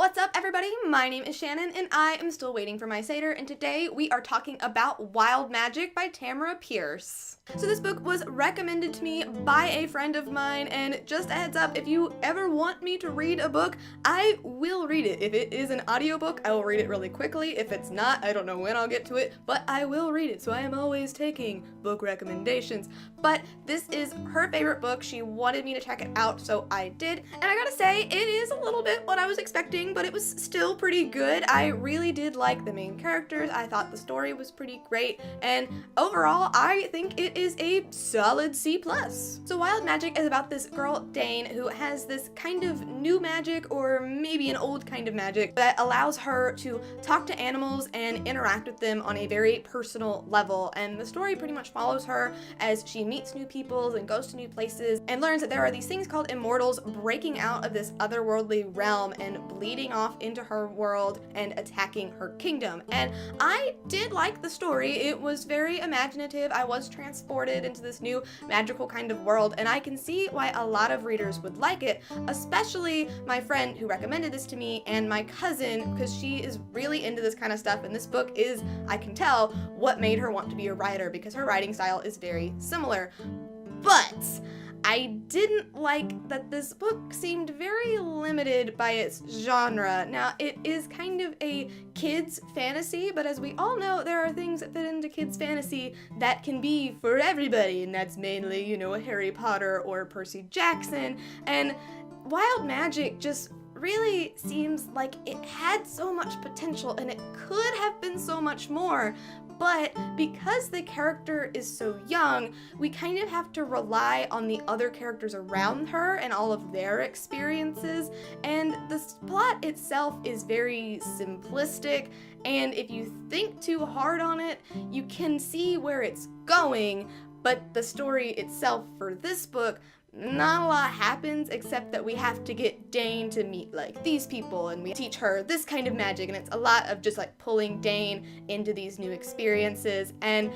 What's up, everybody? My name is Shannon, and I am still waiting for my satyr, and today we are talking about Wild Magic by Tamra Pierce. So this book was recommended to me by a friend of mine, and just a heads up, if you ever want me to read a book, I will read it. If it is an audiobook, I will read it really quickly. If it's not, I don't know when I'll get to it, but I will read it, so I am always taking book recommendations. But this is her favorite book. She wanted me to check it out, so I did, and I gotta say, it is a little bit what I was expecting, but it was still pretty good. I really did like the main characters. I thought the story was pretty great, and overall, I think it is a solid C+. So Wild Magic is about this girl, Dane, who has this kind of new magic, or maybe an old kind of magic, that allows her to talk to animals and interact with them on a very personal level, and the story pretty much follows her as she meets new people and goes to new places and learns that there are these things called immortals breaking out of this otherworldly realm and bleeding off into her world and attacking her kingdom. And I did like the story. It was very imaginative. I was transported into this new magical kind of world, and I can see why a lot of readers would like it, especially my friend who recommended this to me and my cousin, because she is really into this kind of stuff, and this book is, I can tell, what made her want to be a writer, because her writing style is very similar. But I didn't like that this book seemed very limited by its genre. Now, it is kind of a kids' fantasy, but as we all know, there are things that fit into kids' fantasy that can be for everybody, and that's mainly, you know, a Harry Potter or Percy Jackson, and Wild Magic just really seems like it had so much potential and it could have been so much more, but because the character is so young, we kind of have to rely on the other characters around her and all of their experiences, and the plot itself is very simplistic, and if you think too hard on it, you can see where it's going, but the story itself for this book, not a lot happens except that we have to get Dane to meet like these people, and we teach her this kind of magic, and it's a lot of just like pulling Dane into these new experiences, and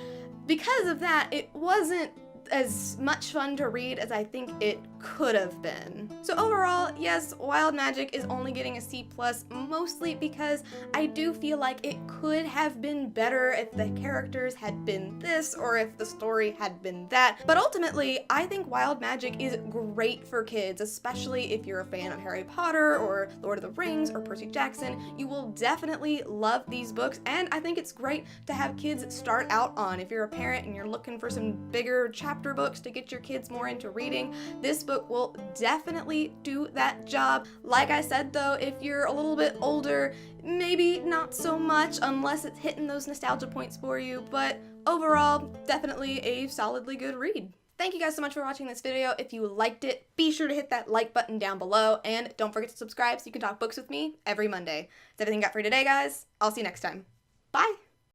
because of that, it wasn't as much fun to read as I think it could have been. So overall, yes, Wild Magic is only getting a C+, mostly because I do feel like it could have been better if the characters had been this, or if the story had been that, but ultimately, I think Wild Magic is great for kids, especially if you're a fan of Harry Potter, or Lord of the Rings, or Percy Jackson. You will definitely love these books, and I think it's great to have kids start out on. If you're a parent and you're looking for some bigger chapter books to get your kids more into reading, this book will definitely do that job. Like I said though, if you're a little bit older, maybe not so much unless it's hitting those nostalgia points for you, but overall, definitely a solidly good read. Thank you guys so much for watching this video. If you liked it, be sure to hit that like button down below, and don't forget to subscribe so you can talk books with me every Monday. That's everything I got for today, guys. I'll see you next time. Bye!